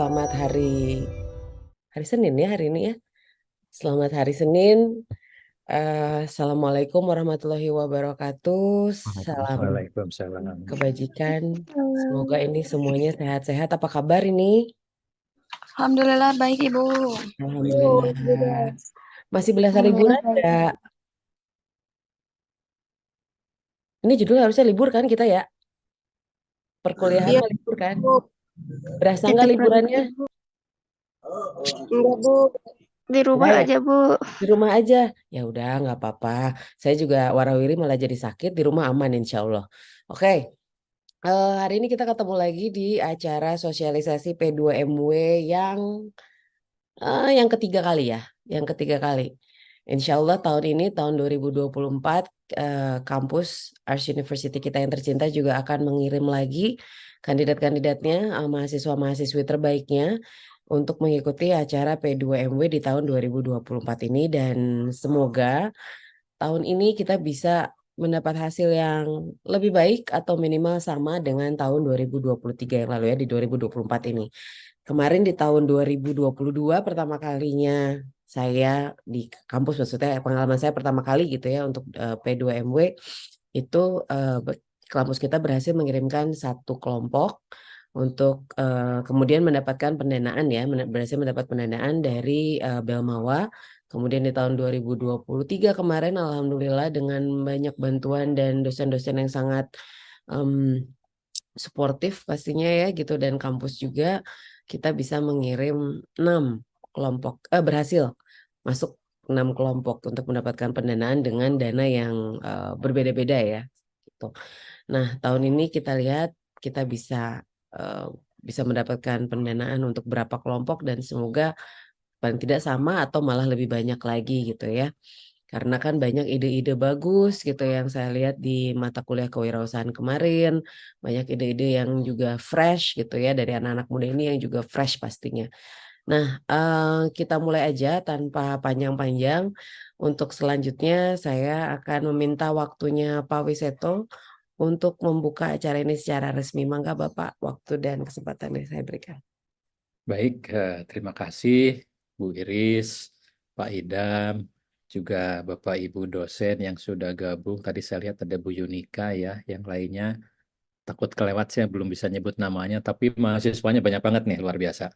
selamat hari Senin ya hari ini ya. Selamat hari Senin. Assalamualaikum warahmatullahi wabarakatuh. Salam Waalaikumsalam. kebajikan. Semoga ini semuanya sehat-sehat. Apa kabar ini? Alhamdulillah baik Ibu. Alhamdulillah. Masih berasa Alhamdulillah liburan baik. nggak? Ini judul harusnya libur kan kita ya? Perkuliahan Iya mah libur kan? Bu, Berasa nggak titik liburannya? produktif Bu. Enggak Bu, di Enggak rumah ya? aja Bu. Di rumah aja. Ya udah nggak apa-apa. Saya juga warawiri malah jadi sakit di rumah aman insya Allah. Oke. Hari ini kita ketemu lagi di acara sosialisasi P2MW yang yang ketiga kali ya, yang ketiga kali. Insya Allah tahun ini, tahun 2024, kampus Ars University kita yang tercinta juga akan mengirim lagi kandidat-kandidatnya, mahasiswa-mahasiswi terbaiknya untuk mengikuti acara P2MW di tahun 2024 ini. Dan semoga tahun ini kita bisa mendapat hasil yang lebih baik atau minimal sama dengan tahun 2023 yang lalu ya di 2024 ini. Kemarin di tahun 2022 pertama kalinya saya di kampus, maksudnya pengalaman saya pertama kali gitu ya untuk P2MW itu, kampus kita berhasil mengirimkan satu kelompok untuk kemudian mendapatkan pendanaan ya, berhasil mendapat pendanaan dari Belmawa. Kemudian di tahun 2023 kemarin alhamdulillah dengan banyak bantuan dan dosen-dosen yang sangat em, suportif pastinya ya gitu, dan kampus juga kita bisa mengirim 6 kelompok, berhasil masuk 6 kelompok untuk mendapatkan pendanaan dengan dana yang berbeda-beda ya gitu. Nah, tahun ini kita lihat kita eh, bisa mendapatkan pendanaan untuk berapa kelompok dan semoga paling tidak sama atau malah lebih banyak lagi gitu ya. Karena kan banyak ide-ide bagus gitu yang saya lihat di mata kuliah kewirausahaan kemarin, banyak ide-ide yang juga fresh gitu ya dari anak-anak muda ini yang juga fresh pastinya. Nah, kita mulai aja tanpa panjang-panjang. Untuk selanjutnya saya akan meminta waktunya Pak Wiseto untuk membuka acara ini secara resmi. Mangga Bapak, waktu dan kesempatan yang saya berikan. Baik, terima kasih Bu Iris, Pak Idam, juga Bapak Ibu dosen yang sudah gabung. Tadi saya lihat ada Bu Yunika ya, yang lainnya. Takut kelewat saya belum bisa nyebut namanya, tapi mahasiswanya banyak banget nih, luar biasa.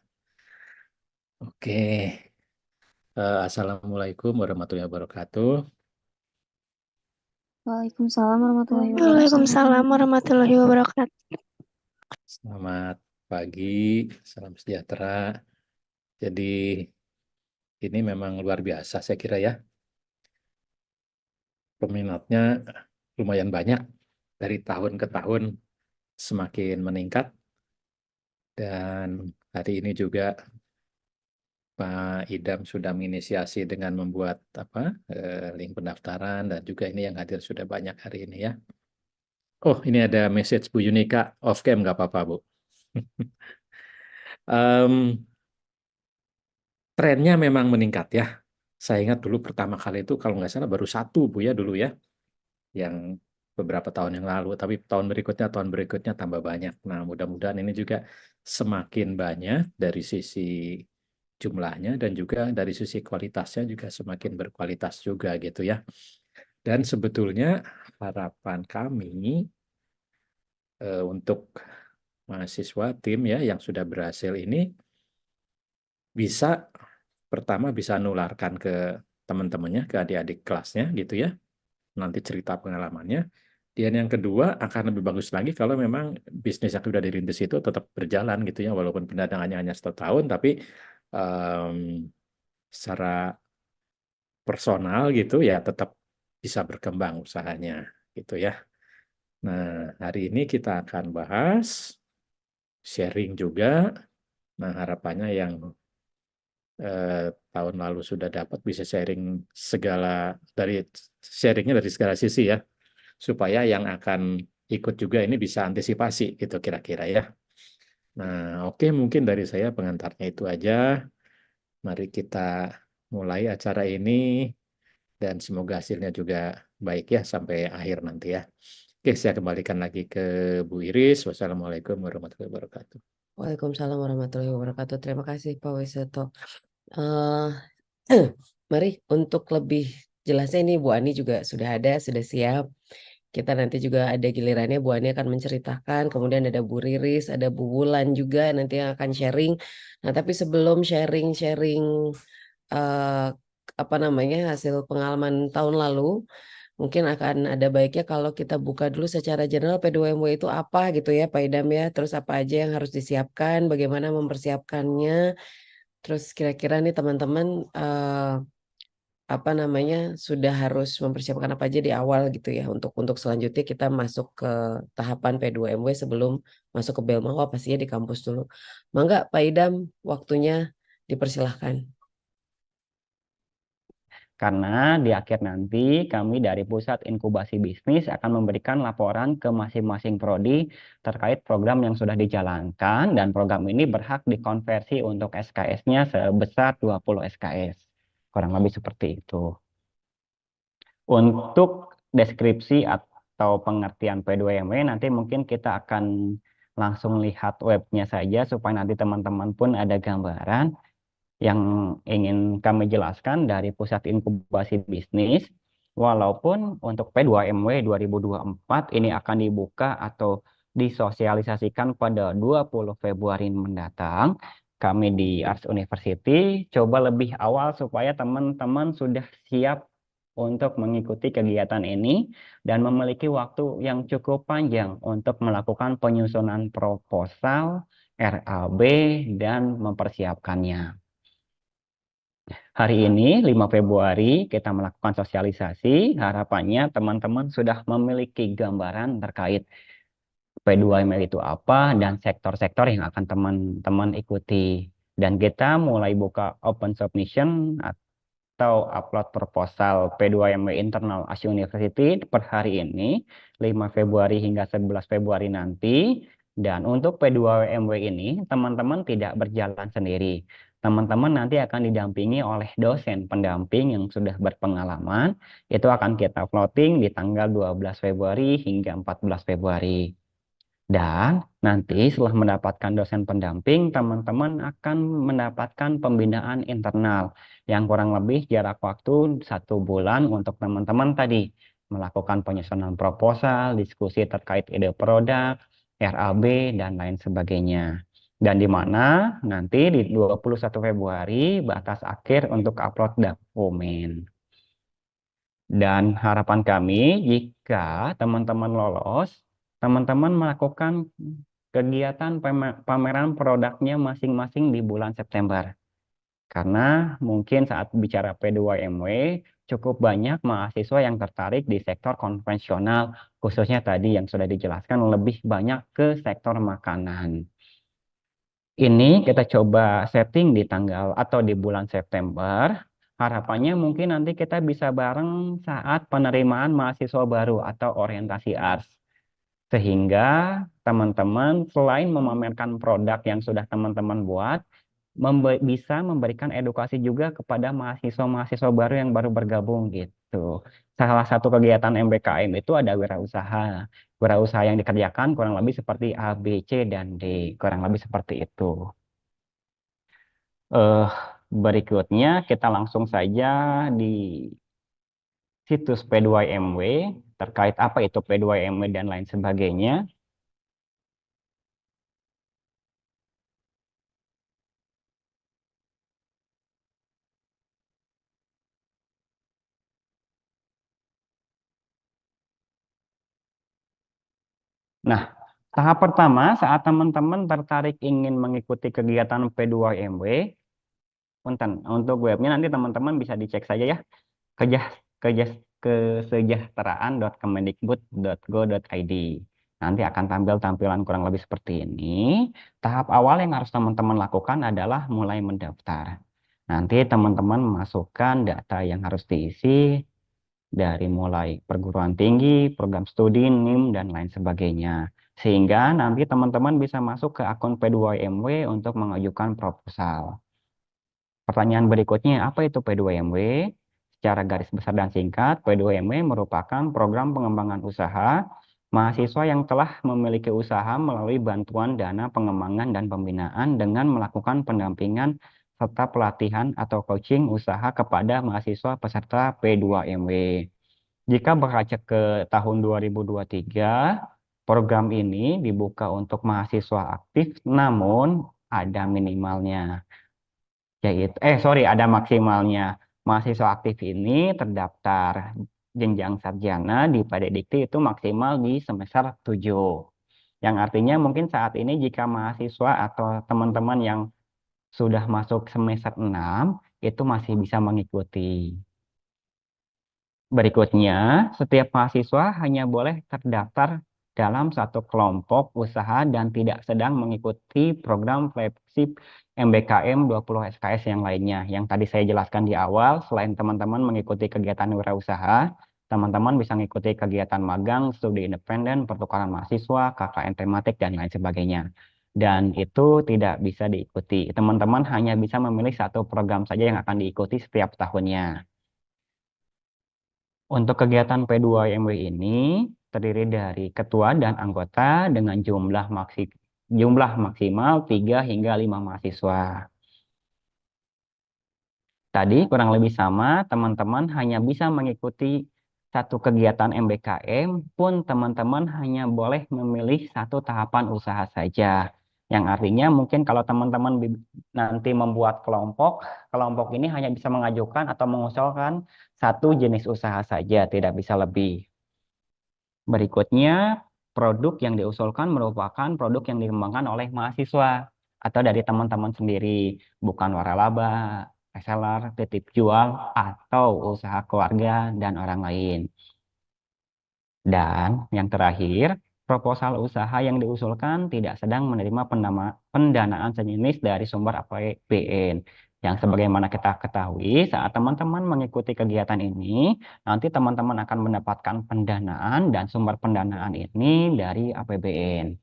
Oke, Assalamualaikum warahmatullahi wabarakatuh. Waalaikumsalam warahmatullahi wabarakatuh. Waalaikumsalam warahmatullahi wabarakatuh. Selamat pagi, salam sejahtera. Jadi ini memang luar biasa saya kira ya. Peminatnya lumayan banyak dari tahun ke tahun semakin meningkat, dan hari ini juga Pak Idam sudah menginisiasi dengan membuat link pendaftaran, dan juga ini yang hadir sudah banyak hari ini ya. Oh, ini ada message Bu Yunika off cam, nggak apa-apa Bu. Em, Trennya memang meningkat ya. Saya ingat dulu pertama kali itu kalau nggak salah baru satu Bu ya dulu ya, yang beberapa tahun yang lalu, tapi tahun berikutnya tambah banyak. Nah, mudah-mudahan ini juga semakin banyak dari sisi jumlahnya, dan juga dari sisi kualitasnya juga semakin berkualitas juga gitu ya. Dan sebetulnya harapan kami untuk mahasiswa tim ya yang sudah berhasil ini bisa, pertama bisa nularkan ke teman-temannya, ke adik-adik kelasnya gitu ya, nanti cerita pengalamannya. Dan yang kedua akan lebih bagus lagi kalau memang bisnis yang sudah dirintis itu tetap berjalan gitu ya, walaupun pendanaannya hanya 1 tahun, tapi em, secara personal gitu ya tetap bisa berkembang usahanya gitu ya. Nah, hari ini kita akan bahas sharing juga. Nah, harapannya yang eh, tahun lalu sudah dapat bisa sharing segala dari sharingnya dari segala sisi ya, supaya yang akan ikut juga ini bisa antisipasi gitu kira-kira ya. Nah, oke, mungkin dari saya pengantarnya itu aja. Mari kita mulai acara ini, dan semoga hasilnya juga baik ya sampai akhir nanti ya. Oke, saya kembalikan lagi ke Bu Iris. Wassalamualaikum warahmatullahi wabarakatuh. Waalaikumsalam warahmatullahi wabarakatuh. Terima kasih Pak Wiseto. Eh, Mari untuk lebih jelasnya ini Bu Ani juga sudah ada, sudah siap. Kita nanti juga ada gilirannya Bu Ani akan menceritakan, kemudian ada Bu Riris, ada Bu Wulan juga nanti yang akan sharing. Nah, tapi sebelum sharing-sharing eh, apa namanya hasil pengalaman tahun lalu, mungkin akan ada baiknya kalau kita buka dulu secara general P2MW itu apa gitu ya Pak Idam ya, terus apa aja yang harus disiapkan, bagaimana mempersiapkannya, terus kira-kira nih teman-teman apa namanya sudah harus mempersiapkan apa aja di awal gitu ya untuk selanjutnya kita masuk ke tahapan P2MW sebelum masuk ke Belmawa pastinya di kampus dulu. Mangga Pak Idam, waktunya dipersilahkan. Karena di akhir nanti kami dari Pusat Inkubasi Bisnis akan memberikan laporan ke masing-masing prodi terkait program yang sudah dijalankan dan program ini berhak dikonversi untuk SKS-nya sebesar 20 SKS. Kurang lebih seperti itu. Untuk deskripsi atau pengertian P2MW nanti mungkin kita akan langsung lihat webnya saja supaya nanti teman-teman pun ada gambaran yang ingin kami jelaskan dari Pusat Inkubasi Bisnis. Walaupun untuk P2MW 2024 ini akan dibuka atau disosialisasikan pada 20 Februari mendatang, kami di Ars University coba lebih awal supaya teman-teman sudah siap untuk mengikuti kegiatan ini dan memiliki waktu yang cukup panjang untuk melakukan penyusunan proposal, RAB, dan mempersiapkannya. Hari ini, 5 Februari, kita melakukan sosialisasi. Harapannya teman-teman sudah memiliki gambaran terkait P2ML itu apa dan sektor-sektor yang akan teman-teman ikuti. Dan kita mulai buka open submission atau upload proposal P2MW Internal Asia University per hari ini, 5 Februari hingga 11 Februari nanti. Dan untuk P2MW ini, teman-teman tidak berjalan sendiri. Teman-teman nanti akan didampingi oleh dosen pendamping yang sudah berpengalaman. Itu akan kita floating di tanggal 12 Februari hingga 14 Februari. Dan nanti setelah mendapatkan dosen pendamping, teman-teman akan mendapatkan pembinaan internal yang kurang lebih jarak waktu 1 bulan untuk teman-teman tadi melakukan penyusunan proposal, diskusi terkait ide produk, RAB, dan lain sebagainya. Dan di mana nanti di 21 Februari batas akhir untuk upload dokumen. Dan harapan kami jika teman-teman lolos, teman-teman melakukan kegiatan pameran produknya masing-masing di bulan September. Karena mungkin saat bicara P2MW, cukup banyak mahasiswa yang tertarik di sektor konvensional, khususnya tadi yang sudah dijelaskan lebih banyak ke sektor makanan. Ini kita coba setting di tanggal atau di bulan September. Harapannya mungkin nanti kita bisa bareng saat penerimaan mahasiswa baru atau orientasi ARS. Sehingga teman-teman selain memamerkan produk yang sudah teman-teman buat, bisa memberikan edukasi juga kepada mahasiswa-mahasiswa baru yang baru bergabung gitu. Salah satu kegiatan MBKM itu ada wirausaha. Wirausaha yang dikerjakan kurang lebih seperti A, B, C, dan D. Kurang lebih seperti itu. Berikutnya kita langsung saja di situs P2MW terkait apa itu P2MW dan lain sebagainya. Nah, tahap pertama saat teman-teman tertarik ingin mengikuti kegiatan P2MW, untuk webnya nanti teman-teman bisa dicek saja ya, kesejahteraan.kemendikbud.go.id. Nanti akan tampil tampilan kurang lebih seperti ini. Tahap awal yang harus teman-teman lakukan adalah mulai mendaftar. Nanti teman-teman masukkan data yang harus diisi dari mulai perguruan tinggi, program studi, NIM, dan lain sebagainya. Sehingga nanti teman-teman bisa masuk ke akun P2MW untuk mengajukan proposal. Pertanyaan berikutnya, apa itu P2MW? Secara garis besar dan singkat, P2MW merupakan program pengembangan usaha Mahasiswa yang telah memiliki usaha melalui bantuan dana pengembangan dan pembinaan dengan melakukan pendampingan serta pelatihan atau coaching usaha kepada mahasiswa peserta P2MW. Jika berkaca ke tahun 2023, program ini dibuka untuk mahasiswa aktif, namun ada minimalnya. Ada maksimalnya. Mahasiswa aktif ini terdaftar jenjang sarjana di Padedikti itu maksimal di semester 7. Yang artinya mungkin saat ini jika mahasiswa atau teman-teman yang sudah masuk semester 6 itu masih bisa mengikuti. Berikutnya, setiap mahasiswa hanya boleh terdaftar dalam satu kelompok usaha dan tidak sedang mengikuti program flagship MBKM 20 SKS yang lainnya. Yang tadi saya jelaskan di awal, selain teman-teman mengikuti kegiatan wirausaha, teman-teman bisa mengikuti kegiatan magang, studi independen, pertukaran mahasiswa, KKN tematik, dan lain sebagainya. Dan itu tidak bisa diikuti. Teman-teman hanya bisa memilih satu program saja yang akan diikuti setiap tahunnya. Untuk kegiatan P2MW ini terdiri dari ketua dan anggota dengan jumlah maksimal 3 hingga 5 mahasiswa. Tadi kurang lebih sama, teman-teman hanya bisa mengikuti satu kegiatan MBKM, pun teman-teman hanya boleh memilih satu tahapan usaha saja. Yang artinya mungkin kalau teman-teman nanti membuat kelompok ini hanya bisa mengajukan atau mengusulkan satu jenis usaha saja, tidak bisa lebih. Berikutnya, produk yang diusulkan merupakan produk yang dikembangkan oleh mahasiswa atau dari teman-teman sendiri, bukan waralaba, reseller, titip jual, atau usaha keluarga dan orang lain. Dan yang terakhir, proposal usaha yang diusulkan tidak sedang menerima pendanaan sejenis dari sumber APBN. Yang sebagaimana kita ketahui, saat teman-teman mengikuti kegiatan ini, nanti teman-teman akan mendapatkan pendanaan dan sumber pendanaan ini dari APBN.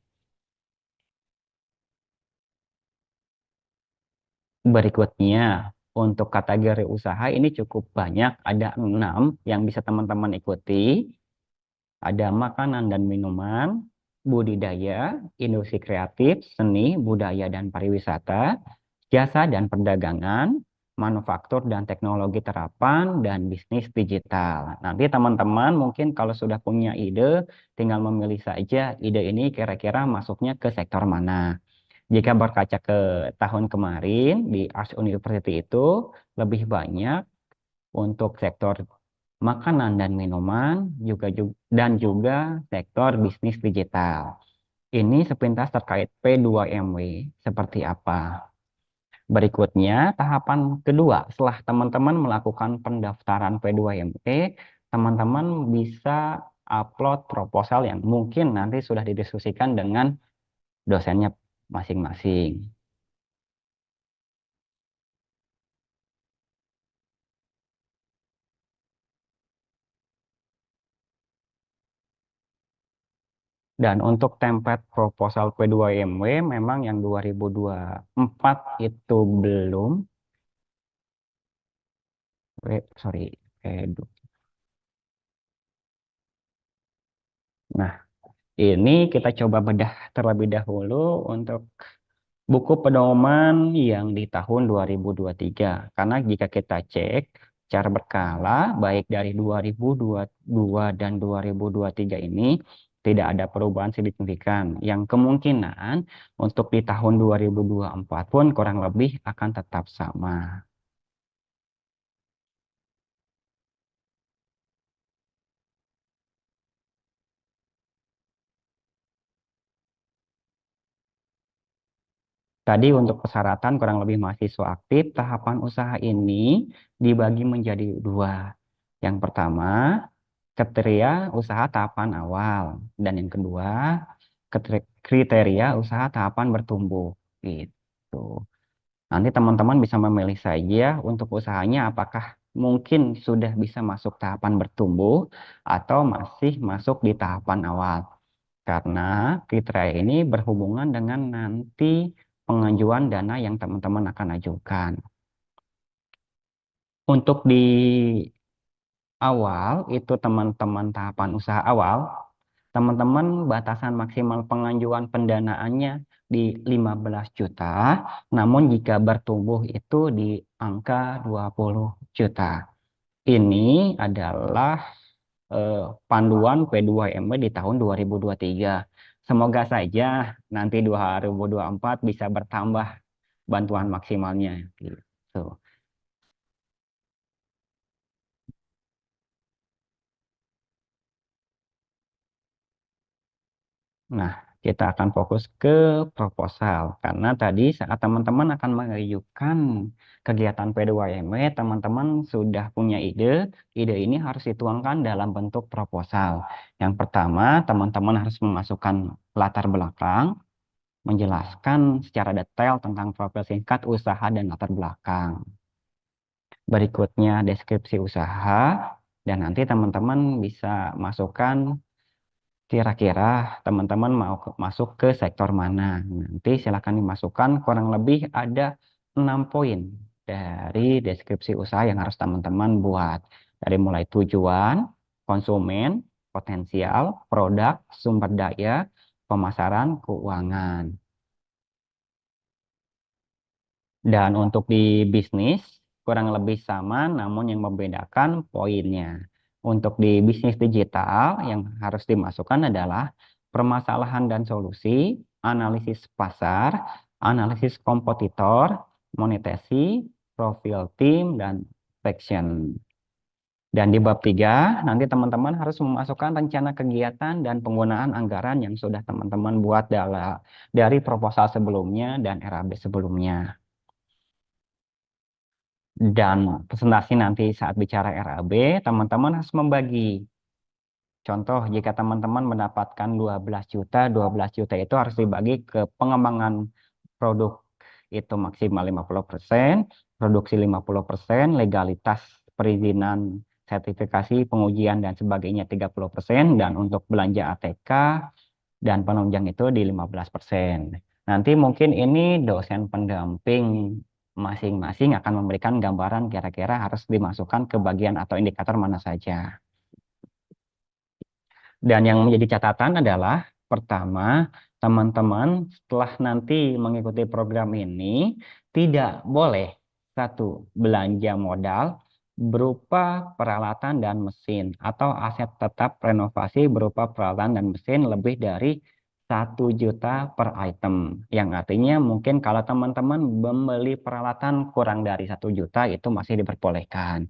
Berikutnya, untuk kategori usaha ini cukup banyak, ada 6 yang bisa teman-teman ikuti. Ada makanan dan minuman, budidaya, industri kreatif, seni, budaya dan pariwisata, jasa dan perdagangan, manufaktur dan teknologi terapan, dan bisnis digital. Nanti teman-teman mungkin kalau sudah punya ide, tinggal memilih saja ide ini kira-kira masuknya ke sektor mana. Jika berkaca ke tahun kemarin, di Arts University itu lebih banyak untuk sektor makanan dan minuman dan juga sektor bisnis digital. Ini sepintas terkait P2MW seperti apa. Berikutnya, tahapan kedua, setelah teman-teman melakukan pendaftaran P2MW, teman-teman bisa upload proposal yang mungkin nanti sudah didiskusikan dengan dosennya masing-masing. Dan untuk template proposal P2MW memang yang 2024 itu belum. Nah, ini kita coba bedah terlebih dahulu untuk buku pedoman yang di tahun 2023. Karena jika kita cek secara berkala, baik dari 2022 dan 2023 ini, tidak ada perubahan signifikan. Yang kemungkinan untuk di tahun 2024 pun kurang lebih akan tetap sama. Tadi untuk persyaratan kurang lebih mahasiswa aktif, tahapan usaha ini dibagi menjadi 2. Yang pertama, kriteria usaha tahapan awal. Dan yang kedua, kriteria usaha tahapan bertumbuh. Gitu. Nanti teman-teman bisa memilih saja untuk usahanya apakah mungkin sudah bisa masuk tahapan bertumbuh atau masih masuk di tahapan awal. Karena kriteria ini berhubungan dengan nanti pengajuan dana yang teman-teman akan ajukan. Untuk di awal, itu teman-teman tahapan usaha awal, teman-teman batasan maksimal pengajuan pendanaannya di 15 juta, namun jika bertumbuh itu di angka 20 juta. Ini adalah panduan P2MW di tahun 2023. Semoga saja nanti 2024 bisa bertambah bantuan maksimalnya gitu. Nah, kita akan fokus ke proposal karena tadi saat teman-teman akan mengajukan kegiatan P2MW, teman-teman sudah punya ide. Ide ini harus dituangkan dalam bentuk proposal. Yang pertama, teman-teman harus memasukkan latar belakang, menjelaskan secara detail tentang profil singkat usaha dan latar belakang. Berikutnya deskripsi usaha, dan nanti teman-teman bisa masukkan kira-kira teman-teman mau masuk ke sektor mana. Nanti silakan dimasukkan, kurang lebih ada 6 poin dari deskripsi usaha yang harus teman-teman buat. Dari mulai tujuan, konsumen, potensial, produk, sumber daya, pemasaran, keuangan. Dan untuk di bisnis kurang lebih sama, namun yang membedakan poinnya. Untuk di bisnis digital yang harus dimasukkan adalah permasalahan dan solusi, analisis pasar, analisis kompetitor, monetasi, profil tim, dan traction. Dan di bab 3, nanti teman-teman harus memasukkan rencana kegiatan dan penggunaan anggaran yang sudah teman-teman buat dari proposal sebelumnya dan RAB sebelumnya. Dan presentasi nanti saat bicara RAB, teman-teman harus membagi. Contoh, jika teman-teman mendapatkan 12 juta itu harus dibagi ke pengembangan produk itu maksimal 50%, produksi 50%, legalitas perizinan, sertifikasi, pengujian, dan sebagainya 30%, dan untuk belanja ATK dan penunjang itu di 15%. Nanti mungkin ini dosen pendamping masing-masing akan memberikan gambaran kira-kira harus dimasukkan ke bagian atau indikator mana saja. Dan yang menjadi catatan adalah pertama, teman-teman setelah nanti mengikuti program ini tidak boleh satu belanja modal berupa peralatan dan mesin atau aset tetap renovasi berupa peralatan dan mesin lebih dari 1 juta per item. Yang artinya mungkin kalau teman-teman membeli peralatan kurang dari 1 juta itu masih diperbolehkan.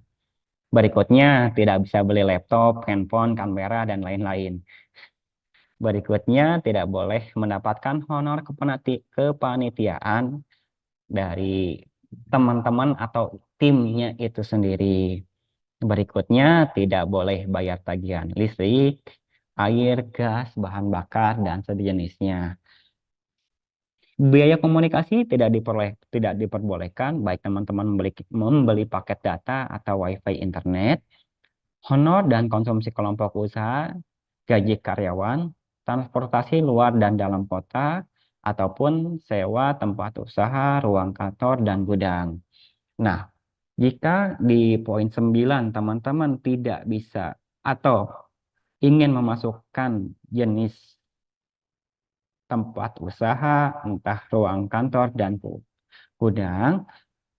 Berikutnya, tidak bisa beli laptop, handphone, kamera, dan lain-lain. Berikutnya, tidak boleh mendapatkan honor kepanitiaan dari teman-teman atau timnya itu sendiri. Berikutnya, tidak boleh bayar tagihan listrik, air, gas, bahan bakar, dan sejenisnya. Biaya komunikasi tidak diperbolehkan, baik teman-teman membeli paket data atau WiFi internet, honor dan konsumsi kelompok usaha, gaji karyawan, transportasi luar dan dalam kota, ataupun sewa tempat usaha, ruang kantor, dan gudang. Nah, jika di poin 9 teman-teman tidak bisa atau ingin memasukkan jenis tempat usaha, entah ruang kantor dan gudang,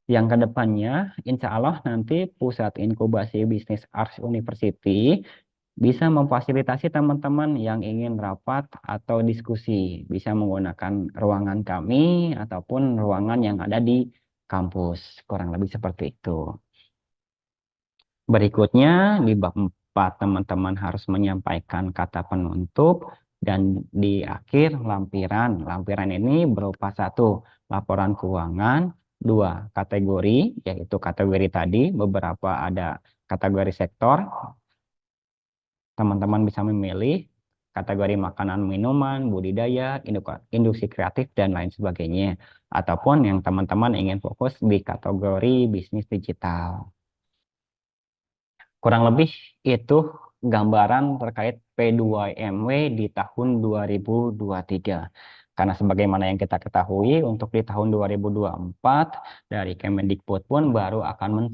yang kedepannya insya Allah nanti Pusat Inkubasi Bisnis Arts University bisa memfasilitasi teman-teman yang ingin rapat atau diskusi, bisa menggunakan ruangan kami ataupun ruangan yang ada di kampus, kurang lebih seperti itu. Berikutnya di bab 4 teman-teman harus menyampaikan kata penutup dan di akhir lampiran. Lampiran ini berupa 1 laporan keuangan, 2 kategori, yaitu kategori tadi beberapa ada kategori sektor. Teman-teman bisa memilih kategori makanan, minuman, budidaya, industri kreatif, dan lain sebagainya. Ataupun yang teman-teman ingin fokus di kategori bisnis digital. Kurang lebih itu gambaran terkait P2MW di tahun 2023. Karena sebagaimana yang kita ketahui, untuk di tahun 2024, dari Kemendikbud pun baru akan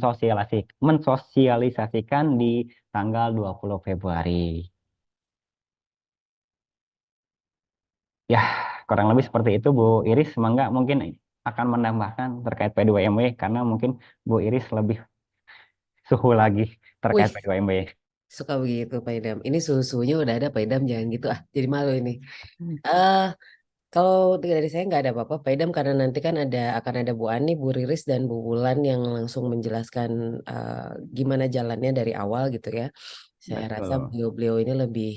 mensosialisasikan di tanggal 20 Februari. Ya, kurang lebih seperti itu Bu Iris. Semoga mungkin akan menambahkan terkait P2MW karena mungkin Bu Iris lebih suhu lagi terkait Wih, P2MW. suka begitu Pak Idam. Ini suhu-suhunya udah ada Pak Idam, jangan gitu ah. Jadi malu ini. Eh, Kalau dari saya nggak ada apa-apa, Pak Idam, karena nanti kan akan ada Bu Ani, Bu Riris, dan Bu Wulan yang langsung menjelaskan gimana jalannya dari awal gitu ya. Saya rasa Betul. beliau-beliau ini lebih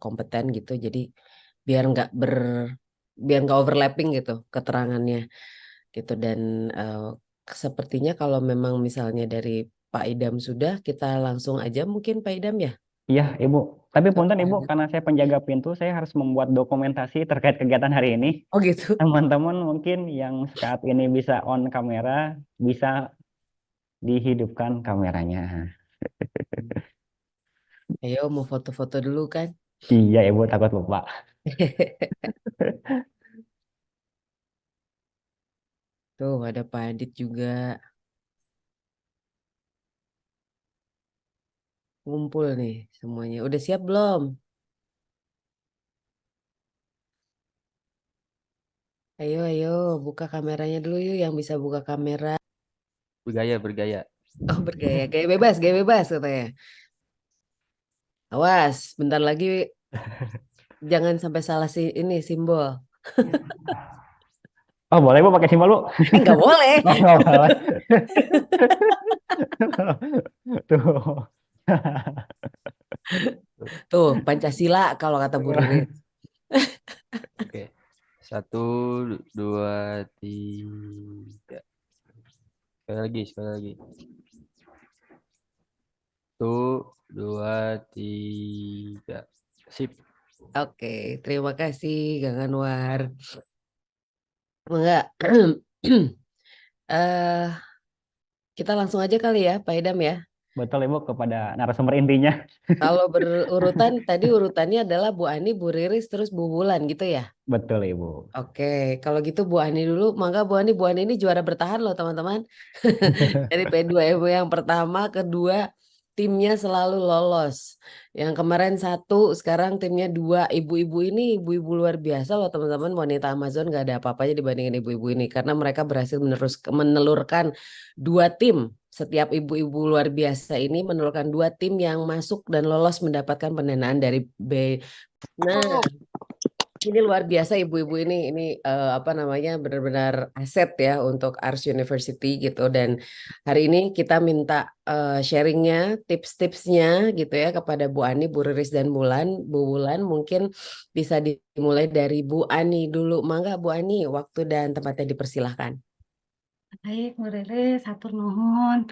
kompeten gitu, jadi biar nggak ber biar nggak overlapping gitu keterangannya gitu. Dan eh, sepertinya kalau memang misalnya dari Pak Idam sudah, kita langsung aja mungkin Pak Idam ya. Iya, Ibu. Tapi punten Ibu, Kepada. karena saya penjaga pintu, saya harus membuat dokumentasi terkait kegiatan hari ini. Oh gitu. Teman-teman mungkin yang saat ini bisa on kamera, bisa dihidupkan kameranya. Ayo mau foto-foto dulu kan. Iya, Ibu, takut lupa. Tuh ada Pak Adit juga ngumpul nih semuanya. Udah siap belum? Ayo, ayo, buka kameranya dulu yuk yang bisa buka kamera. Bergaya. Oh, bergaya, gaya bebas katanya. Awas, bentar lagi jangan sampai salah ini simbol. Oh, boleh Bu pakai simbol Bu? Nggak boleh. Oh, nggak boleh. Tuh. Tuh, Pancasila kalau kata Bu Ririn. Oke. 1, 2, 3. Sekali lagi. 1, 2, 3. Sip. Oke, terima kasih Kang Anwar. Enggak. eh kita langsung aja kali ya, Pak Idam ya. Betul Ibu kepada narasumber intinya. Kalau berurutan, tadi urutannya adalah Bu Ani, Bu Riris, terus Bu Wulan gitu ya. Betul Ibu. Oke, kalau gitu Bu Ani dulu. Maka Bu Ani ini juara bertahan loh teman-teman. Dari P2MW yang pertama, kedua, timnya selalu lolos. Yang kemarin 1, sekarang timnya 2. Ibu-ibu ini ibu-ibu luar biasa loh teman-teman. Wanita Amazon gak ada apa-apanya dibandingin ibu-ibu ini. Karena mereka berhasil menelurkan 2 tim. Setiap ibu-ibu luar biasa ini menelurkan 2 tim yang masuk dan lolos mendapatkan pendanaan dari B. Nah, ini luar biasa ibu-ibu ini apa namanya benar-benar aset ya untuk Ars University gitu. Dan hari ini kita minta sharingnya, tips-tipsnya gitu ya kepada Bu Ani, Bu Riris dan Bu Wulan. Mungkin bisa dimulai dari Bu Ani dulu. Mangga Bu Ani, waktu dan tempatnya dipersilahkan. Baik, Bu Rere, hatur nuhun.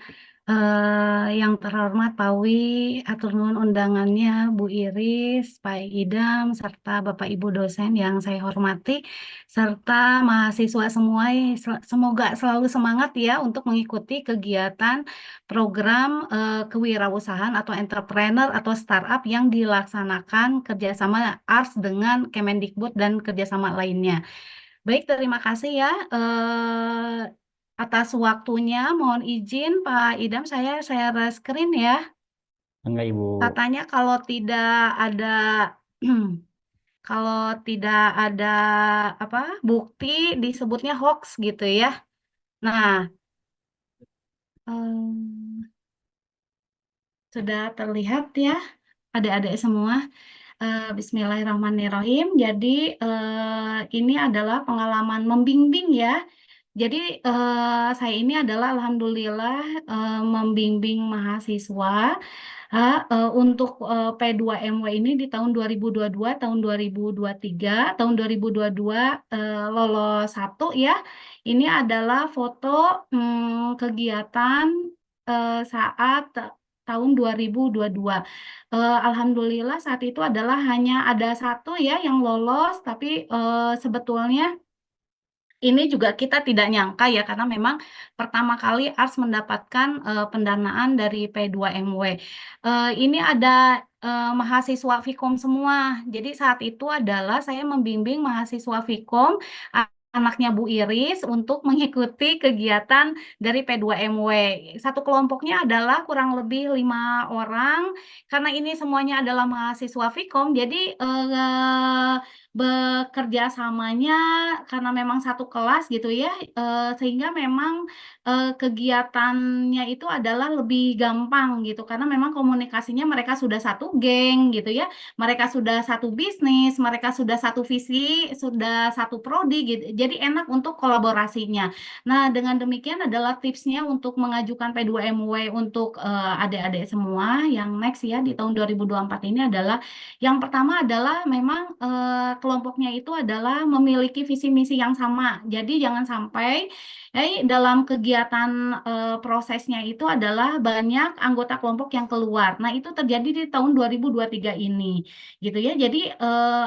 Yang terhormat Pak Wi, hatur nuhun undangannya Bu Iris, Pak Idam, serta Bapak Ibu dosen yang saya hormati, serta mahasiswa semua. Semoga selalu semangat ya untuk mengikuti kegiatan program kewirausahaan atau entrepreneur atau startup yang dilaksanakan kerjasama ARS dengan Kemendikbud dan kerjasama lainnya. Baik, terima kasih ya atas waktunya. Mohon izin Pak Idam, saya share screen ya. Enggak Ibu. Katanya kalau tidak ada kalau tidak ada apa bukti disebutnya hoax gitu ya. Nah, em, sudah terlihat ya adik-adik semua. Bismillahirrahmanirrahim. Jadi ini adalah pengalaman membimbing ya. Jadi saya ini adalah alhamdulillah membimbing mahasiswa untuk P2MW ini di tahun 2022, tahun 2023, tahun 2022 lolos 1 ya. Ini adalah foto kegiatan saat tahun 2022. Alhamdulillah saat itu adalah hanya ada 1 ya yang lolos, tapi sebetulnya ini juga kita tidak nyangka ya karena memang pertama kali ARS mendapatkan pendanaan dari P2MW. Ini ada mahasiswa Vkom semua. Jadi saat itu adalah saya membimbing mahasiswa Vkom anaknya Bu Iris untuk mengikuti kegiatan dari P2MW. Satu kelompoknya adalah kurang lebih 5 orang. Karena ini semuanya adalah mahasiswa Vkom, jadi bekerja samanya karena memang satu kelas gitu ya, sehingga memang kegiatannya itu adalah lebih gampang gitu karena memang komunikasinya mereka sudah satu geng gitu ya, mereka sudah satu bisnis, mereka sudah satu visi, sudah satu prodi gitu. Jadi enak untuk kolaborasinya. Nah, dengan demikian adalah tipsnya untuk mengajukan P2MW untuk adik-adik semua yang next ya di tahun 2024 ini adalah yang pertama adalah memang kelompoknya itu adalah memiliki visi misi yang sama. Jadi jangan sampai dalam kegiatan prosesnya itu adalah banyak anggota kelompok yang keluar. Nah, itu terjadi di tahun 2023 ini gitu ya. Jadi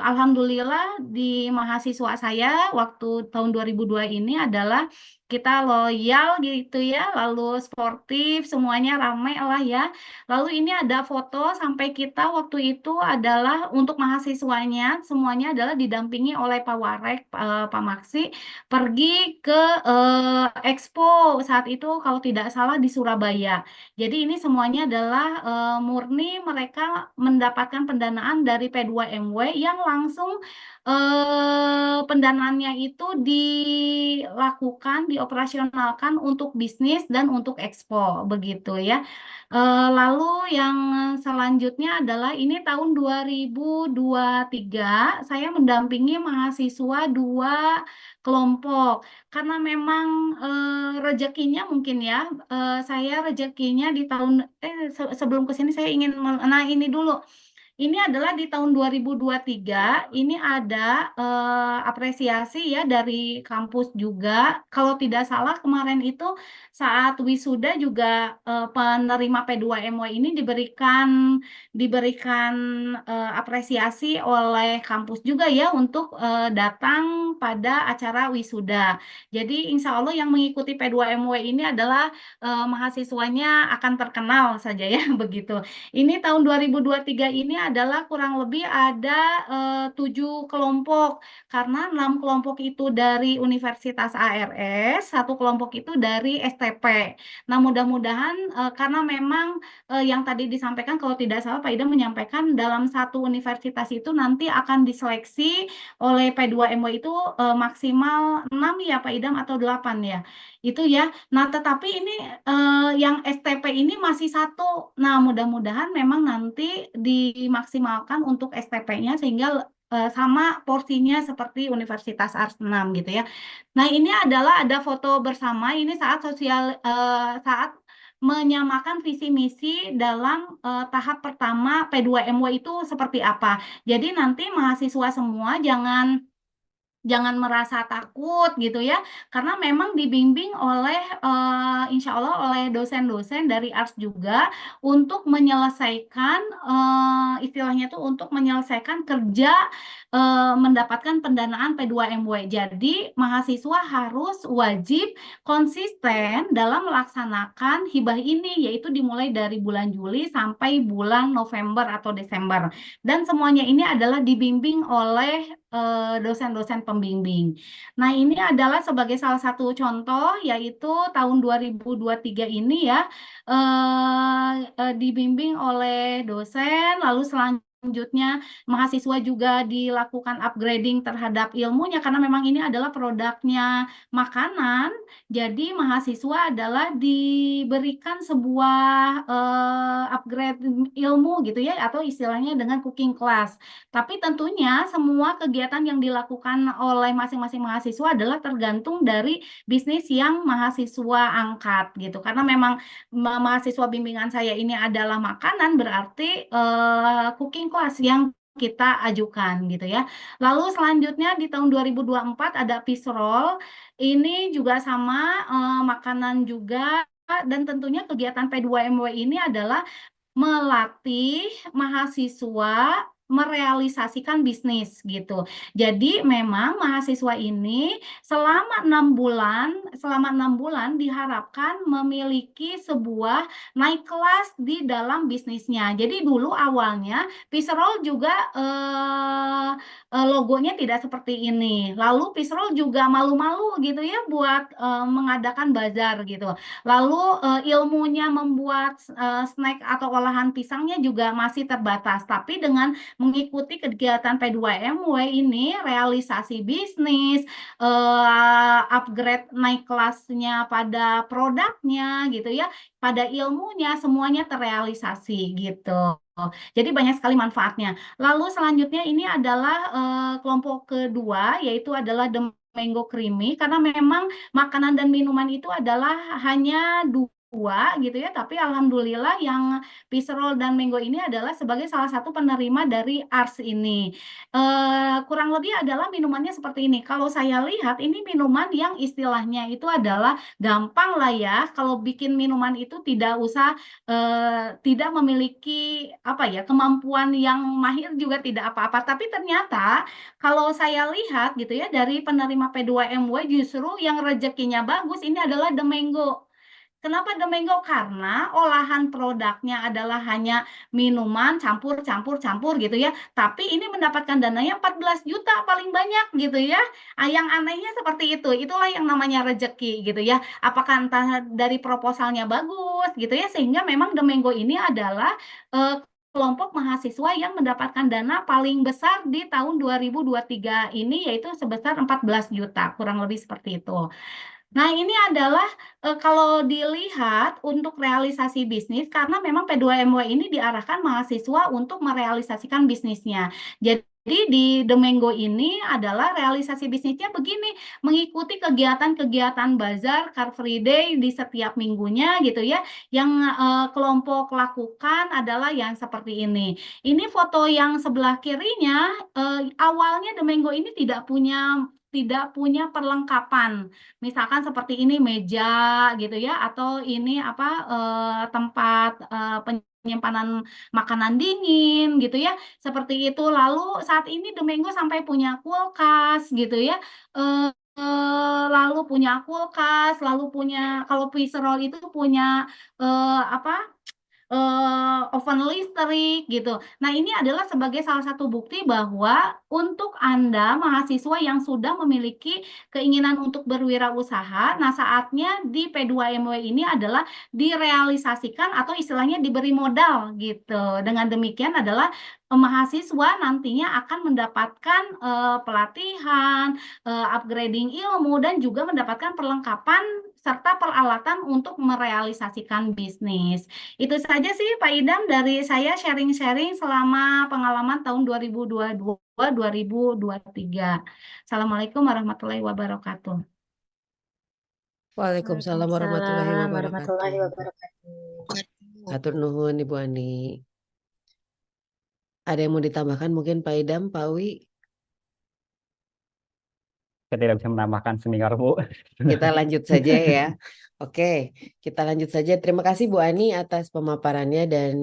alhamdulillah di mahasiswa saya waktu tahun 2002 ini adalah kita loyal gitu ya, lalu sportif, semuanya ramai lah ya. Lalu ini ada foto sampai kita waktu itu adalah untuk mahasiswanya semuanya adalah didampingi oleh Pak Warek, Pak Maksi pergi ke Expo saat itu kalau tidak salah di Surabaya. Jadi ini semuanya adalah murni mereka mendapatkan pendanaan dari P2MW yang langsung pendanaannya itu dilakukan, dioperasionalkan untuk bisnis dan untuk Expo begitu ya. Lalu yang selanjutnya adalah ini tahun 2023 saya mendampingi mahasiswa 2 kelompok karena memang rezekinya mungkin ya, saya rezekinya di tahun sebelum ke sini saya ingin nah ini dulu. Ini adalah di tahun 2023, ini ada apresiasi ya dari kampus juga. Kalau tidak salah kemarin itu saat wisuda juga penerima P2MW ini diberikan apresiasi oleh kampus juga ya untuk datang pada acara wisuda. Jadi insya Allah yang mengikuti P2MW ini adalah mahasiswanya akan terkenal saja ya begitu. Ini tahun 2023 ini adalah kurang lebih ada 7 kelompok karena 6 kelompok itu dari Universitas ARS, 1 kelompok itu dari STP. Nah, mudah-mudahan karena memang yang tadi disampaikan kalau tidak salah Pak Ida menyampaikan dalam satu universitas itu nanti akan diseleksi oleh P2MW itu maksimal 6 ya Pak Idam atau 8 ya. Itu ya. Nah, tetapi ini yang STP ini masih 1. Nah, mudah-mudahan memang nanti dimaksimalkan untuk STP-nya sehingga sama porsinya seperti Universitas Ars 6 gitu ya. Nah, ini adalah ada foto bersama ini saat menyamakan visi misi dalam tahap pertama P2MW itu seperti apa. Jadi nanti mahasiswa semua jangan merasa takut gitu ya, karena memang dibimbing oleh insya Allah oleh dosen-dosen dari ARS juga untuk menyelesaikan istilahnya itu untuk menyelesaikan kerja mendapatkan pendanaan P2MW. Jadi mahasiswa harus wajib konsisten dalam melaksanakan hibah ini, yaitu dimulai dari bulan Juli sampai bulan November atau Desember. Dan semuanya ini adalah dibimbing oleh dosen-dosen pembimbing. Nah, ini adalah sebagai salah satu contoh, yaitu tahun 2023 ini ya, dibimbing oleh dosen, lalu selanjutnya mahasiswa juga dilakukan upgrading terhadap ilmunya, karena memang ini adalah produknya makanan, jadi mahasiswa adalah diberikan sebuah upgrade ilmu gitu ya, atau istilahnya dengan cooking class. Tapi tentunya semua kegiatan yang dilakukan oleh masing-masing mahasiswa adalah tergantung dari bisnis yang mahasiswa angkat gitu. Karena memang mahasiswa bimbingan saya ini adalah makanan, berarti cooking class yang kita ajukan gitu ya. Lalu selanjutnya di tahun 2024 ada Peace Roll. Ini juga sama makanan juga, dan tentunya kegiatan P2MW ini adalah melatih mahasiswa merealisasikan bisnis gitu. Jadi memang mahasiswa ini selama 6 bulan diharapkan memiliki sebuah naik kelas di dalam bisnisnya. Jadi dulu awalnya Pisserol juga logonya tidak seperti ini. Lalu Pisserol juga malu-malu gitu ya buat mengadakan bazar gitu. Lalu ilmunya membuat snack atau olahan pisangnya juga masih terbatas. Tapi dengan mengikuti kegiatan P2MW ini, realisasi bisnis, upgrade naik kelasnya pada produknya gitu ya, pada ilmunya semuanya terrealisasi gitu. Jadi banyak sekali manfaatnya. Lalu selanjutnya ini adalah kelompok kedua, yaitu adalah The Mango Creamy, karena memang makanan dan minuman itu adalah hanya dua gitu ya, tapi alhamdulillah yang Peace Roll dan Mango ini adalah sebagai salah satu penerima dari ARS ini. Kurang lebih adalah minumannya seperti ini. Kalau saya lihat ini minuman yang istilahnya itu adalah gampang lah ya, kalau bikin minuman itu tidak usah tidak memiliki apa ya kemampuan yang mahir juga tidak apa-apa. Tapi ternyata kalau saya lihat gitu ya dari penerima P2MW justru yang rezekinya bagus ini adalah The Mango. Kenapa The Mango? Karena olahan produknya adalah hanya minuman campur gitu ya. Tapi ini mendapatkan dananya 14 juta paling banyak gitu ya. Yang anehnya seperti itu. Itulah yang namanya rezeki gitu ya. Apakah entah dari proposalnya bagus gitu ya. Sehingga memang The Mango ini adalah kelompok mahasiswa yang mendapatkan dana paling besar di tahun 2023 ini yaitu sebesar 14 juta. Kurang lebih seperti itu. Nah, ini adalah kalau dilihat untuk realisasi bisnis, karena memang P2MW ini diarahkan mahasiswa untuk merealisasikan bisnisnya. Jadi di The Mango ini adalah realisasi bisnisnya begini, mengikuti kegiatan-kegiatan bazar, Car Free Day di setiap minggunya gitu ya. Yang kelompok lakukan adalah yang seperti ini. Ini foto yang sebelah kirinya, awalnya The Mango ini tidak punya perlengkapan. Misalkan seperti ini meja gitu ya, atau ini apa tempat penyimpanan makanan dingin gitu ya, seperti itu. Lalu saat ini The Mango sampai punya kulkas gitu ya, lalu punya kulkas, lalu punya kalau Peace Roll itu punya apa oven listrik gitu. Nah, ini adalah sebagai salah satu bukti bahwa untuk Anda mahasiswa yang sudah memiliki keinginan untuk berwirausaha, nah saatnya di P2MW ini adalah direalisasikan atau istilahnya diberi modal gitu. Dengan demikian adalah mahasiswa nantinya akan mendapatkan pelatihan, upgrading ilmu dan juga mendapatkan perlengkapan serta peralatan untuk merealisasikan bisnis. Itu saja sih Pak Idam dari saya sharing-sharing selama pengalaman tahun 2022-2023. Assalamualaikum warahmatullahi wabarakatuh. Waalaikumsalam warahmatullahi Waalaikumsalam wabarakatuh. warahmatullahi wabarakatuh. Hatur nuhun Ibu Ani. Ada yang mau ditambahkan mungkin Pak Idam, Pak Wi? Saya tidak bisa menambahkan senior, Bu. Kita lanjut saja ya. Oke, kita lanjut saja. Terima kasih Bu Ani atas pemaparannya dan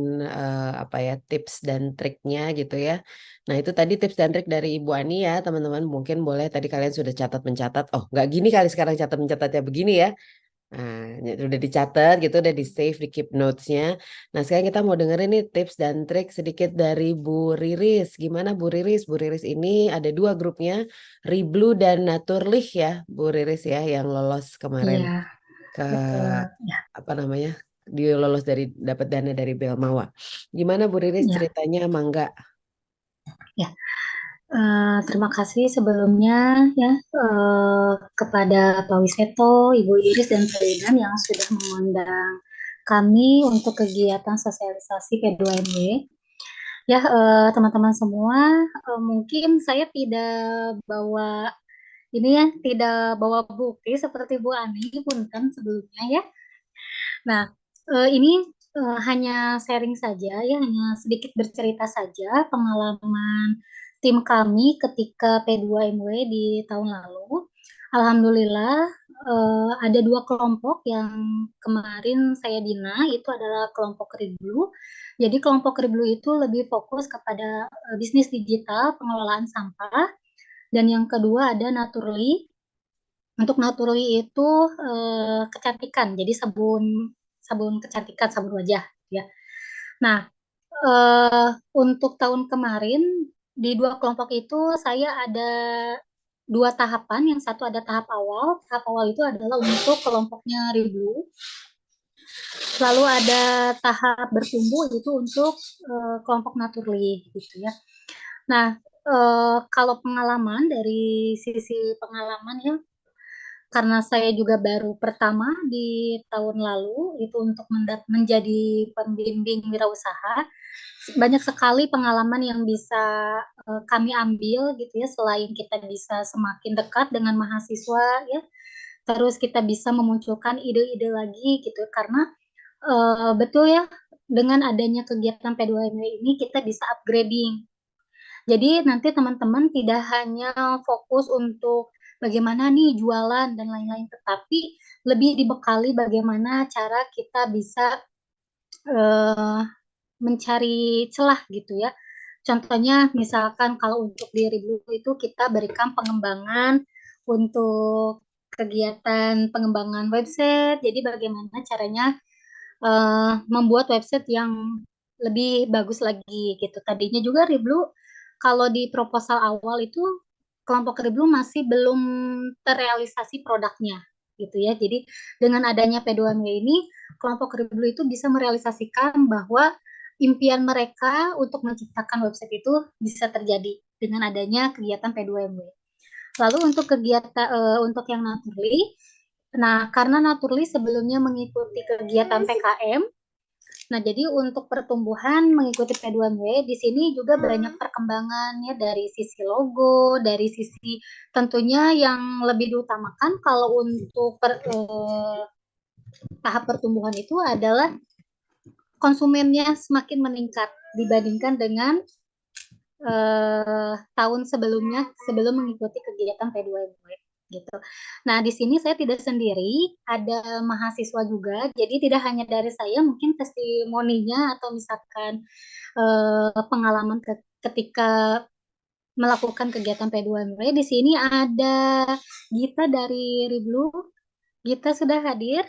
tips dan triknya gitu ya. Nah, itu tadi tips dan trik dari Ibu Ani ya, teman-teman. Mungkin boleh tadi kalian sudah catat mencatat. Oh, nggak gini kali sekarang catat mencatatnya begini ya. Nah, udah dicatat gitu, udah di save, di keep notes-nya. Nah, sekarang kita mau dengerin nih tips dan trik sedikit dari Bu Riris. Gimana Bu Riris? Bu Riris ini ada dua grupnya, Riblu dan Naturlih ya, Bu Riris ya, yang lolos kemarin Iya, ke betul. Ya, dia lolos dari dapat dana dari Belmawa. Gimana Bu Riris ya, ceritanya, Mangga? ya. Terima kasih sebelumnya ya kepada Pak Wiseto, Ibu Iris dan Pak Idam yang sudah mengundang kami untuk kegiatan sosialisasi P2MW. Ya, teman-teman semua, mungkin saya tidak bawa ini ya, tidak bawa bukti seperti Bu Ani punten sebelumnya ya. Nah, ini hanya sharing saja ya, hanya sedikit bercerita saja pengalaman tim kami ketika P2MW di tahun lalu. Alhamdulillah ada dua kelompok yang kemarin saya bina, itu adalah kelompok Riblu. Jadi kelompok Riblu itu lebih fokus kepada bisnis digital, pengelolaan sampah. Dan yang kedua ada Naturli. Untuk Naturli itu kecantikan, jadi sabun kecantikan, sabun wajah ya. Nah, untuk tahun kemarin di dua kelompok itu saya ada dua tahapan. Yang satu ada tahap awal. Tahap awal itu adalah untuk kelompoknya Riblu. Lalu ada tahap bertumbuh itu untuk kelompok naturally gitu ya. Nah, kalau pengalaman dari sisi pengalaman ya, karena saya juga baru pertama di tahun lalu itu untuk menjadi pembimbing wirausaha, banyak sekali pengalaman yang bisa kami ambil gitu ya, selain kita bisa semakin dekat dengan mahasiswa ya, terus kita bisa memunculkan ide-ide lagi gitu karena betul ya, dengan adanya kegiatan P2MW ini kita bisa upgrading. Jadi nanti teman-teman tidak hanya fokus untuk bagaimana nih jualan dan lain-lain, tetapi lebih dibekali bagaimana cara kita bisa eh, mencari celah gitu ya. Contohnya misalkan kalau untuk di Riblu itu kita berikan pengembangan untuk kegiatan pengembangan website. Jadi bagaimana caranya membuat website yang lebih bagus lagi gitu. Tadinya juga Riblu kalau di proposal awal itu kelompok Riblu masih belum terrealisasi produknya gitu ya. Jadi dengan adanya P2MW ini kelompok Riblu itu bisa merealisasikan bahwa impian mereka untuk menciptakan website itu bisa terjadi dengan adanya kegiatan P2MW. Lalu untuk kegiatan untuk yang Naturally, nah karena Naturally sebelumnya mengikuti kegiatan PKM, nah jadi untuk pertumbuhan mengikuti P2MW di sini juga banyak perkembangan ya dari sisi logo, dari sisi tentunya yang lebih diutamakan kalau untuk tahap pertumbuhan itu adalah konsumennya semakin meningkat dibandingkan dengan tahun sebelumnya sebelum mengikuti kegiatan P2MW gitu. Nah, di sini saya tidak sendiri, ada mahasiswa juga. Jadi tidak hanya dari saya, mungkin testimoninya atau misalkan pengalaman ketika melakukan kegiatan P2MW. Di sini ada Gita dari Riblu. Gita sudah hadir.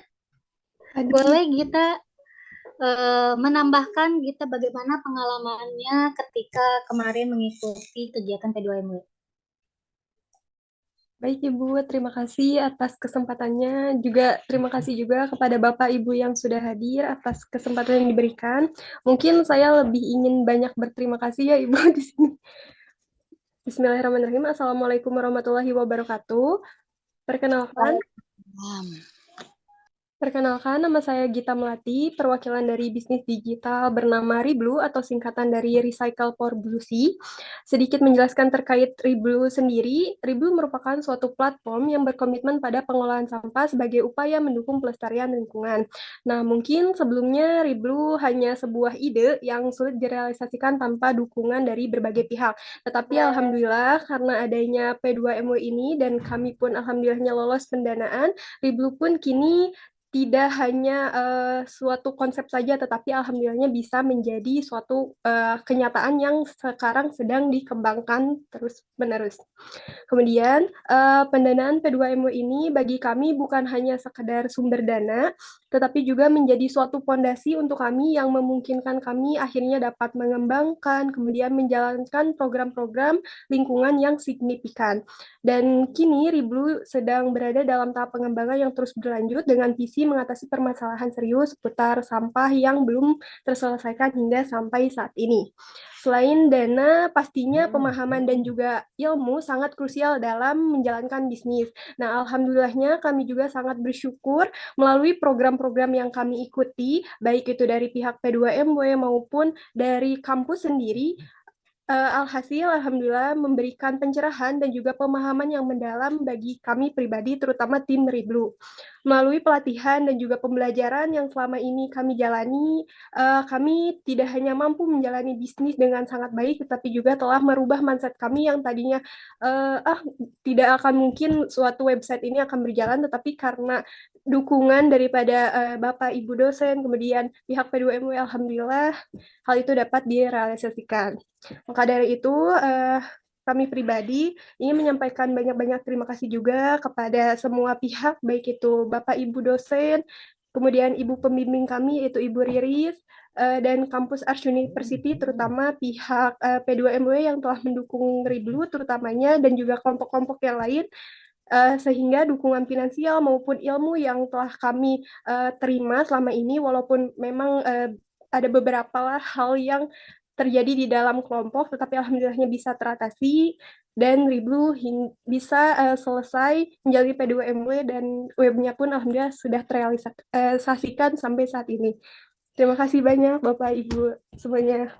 Boleh Gita menambahkan Gita bagaimana pengalamannya ketika kemarin mengikuti kegiatan P2MW. Baik Ibu, terima kasih atas kesempatannya. Juga terima kasih juga kepada Bapak Ibu yang sudah hadir atas kesempatan yang diberikan. Mungkin saya lebih ingin banyak berterima kasih ya Ibu di sini. Bismillahirrahmanirrahim. Assalamualaikum warahmatullahi wabarakatuh. Perkenalkan, nama saya Gita Melati, perwakilan dari bisnis digital bernama Riblu atau singkatan dari Recycle for Bluesea. Sedikit menjelaskan terkait Riblu sendiri, Riblu merupakan suatu platform yang berkomitmen pada pengelolaan sampah sebagai upaya mendukung pelestarian lingkungan. Nah, mungkin sebelumnya Riblu hanya sebuah ide yang sulit direalisasikan tanpa dukungan dari berbagai pihak. Tetapi alhamdulillah karena adanya P2MW ini dan kami pun alhamdulillahnya lolos pendanaan, Riblu pun kini tidak hanya suatu konsep saja, tetapi alhamdulillahnya bisa menjadi suatu kenyataan yang sekarang sedang dikembangkan terus-menerus. Kemudian, pendanaan P2MW ini bagi kami bukan hanya sekedar sumber dana, tetapi juga menjadi suatu fondasi untuk kami yang memungkinkan kami akhirnya dapat mengembangkan, kemudian menjalankan program-program lingkungan yang signifikan. Dan kini Riblu sedang berada dalam tahap pengembangan yang terus berlanjut dengan visi mengatasi permasalahan serius seputar sampah yang belum terselesaikan hingga sampai saat ini. Selain dana, pastinya pemahaman dan juga ilmu sangat krusial dalam menjalankan bisnis. Nah, alhamdulillahnya kami juga sangat bersyukur melalui program-program yang kami ikuti, baik itu dari pihak P2MW maupun dari kampus sendiri, alhasil alhamdulillah memberikan pencerahan dan juga pemahaman yang mendalam bagi kami pribadi, terutama tim Riblu. Melalui pelatihan dan juga pembelajaran yang selama ini kami jalani, kami tidak hanya mampu menjalani bisnis dengan sangat baik, tetapi juga telah merubah mindset kami yang tadinya tidak akan mungkin suatu website ini akan berjalan, tetapi karena dukungan daripada Bapak Ibu dosen, kemudian pihak P2MW, alhamdulillah hal itu dapat direalisasikan. Maka dari itu, kami pribadi ingin menyampaikan banyak-banyak terima kasih juga kepada semua pihak, baik itu Bapak Ibu dosen, kemudian Ibu pembimbing kami, yaitu Ibu Riris, dan kampus Arts University, terutama pihak P2MW yang telah mendukung Riblu terutamanya, dan juga kelompok-kelompok yang lain, sehingga dukungan finansial maupun ilmu yang telah kami terima selama ini, walaupun memang ada beberapa hal yang terjadi di dalam kelompok, tetapi alhamdulillahnya bisa teratasi dan Riblu bisa selesai menjalani P2MW dan webnya pun alhamdulillah sudah terrealisasikan sampai saat ini. Terima kasih banyak Bapak Ibu semuanya.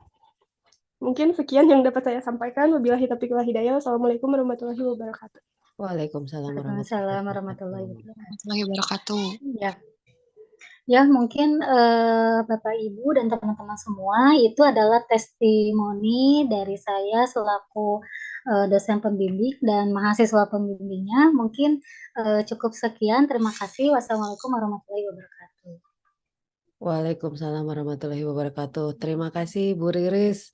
Mungkin sekian yang dapat saya sampaikan. Wabillahi taufiq wal hidayah. Wassalamualaikum warahmatullahi wabarakatuh. Waalaikumsalam Waalaikumsalam warahmatullahi warahmatullahi wabarakatuh. wabarakatuh. Ya, mungkin Bapak Ibu dan teman-teman semua itu adalah testimoni dari saya selaku dosen pembimbing dan mahasiswa pembimbingnya. Mungkin cukup sekian. Terima kasih. Wassalamualaikum warahmatullahi wabarakatuh. Waalaikumsalam warahmatullahi wabarakatuh. Terima kasih Bu Riris.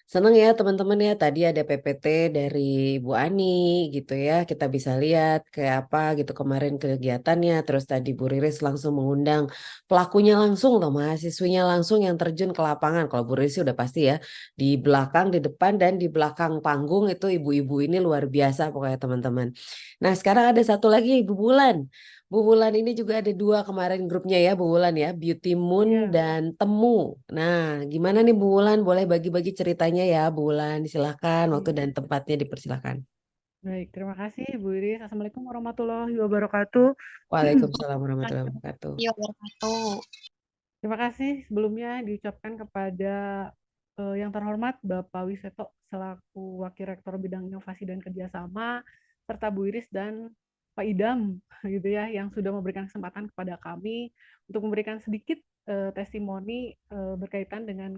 Senang ya teman-teman ya, tadi ada PPT dari Bu Ani gitu ya, kita bisa lihat kayak apa gitu kemarin kegiatannya, terus tadi Bu Riris langsung mengundang pelakunya langsung loh, mahasiswinya langsung yang terjun ke lapangan. Kalau Bu Riris udah pasti ya, di belakang, di depan, dan di belakang panggung itu ibu-ibu ini luar biasa pokoknya teman-teman. Nah sekarang ada satu lagi Ibu Bulan. Bu Wulan ini juga ada 2 kemarin grupnya ya Bu Wulan ya, Beauty Moon dan Temu. Nah gimana nih Bu Wulan, boleh bagi-bagi ceritanya ya Bu Wulan, silakan waktu dan tempatnya dipersilakan. Baik, terima kasih Bu Iris. Assalamualaikum warahmatullahi wabarakatuh. Waalaikumsalam warahmatullahi wabarakatuh. Terima kasih sebelumnya diucapkan kepada yang terhormat Bapak Wiseto selaku Wakil Rektor Bidang Inovasi dan Kerjasama, serta Bu Iris dan Pak Idam gitu ya, yang sudah memberikan kesempatan kepada kami untuk memberikan sedikit testimoni berkaitan dengan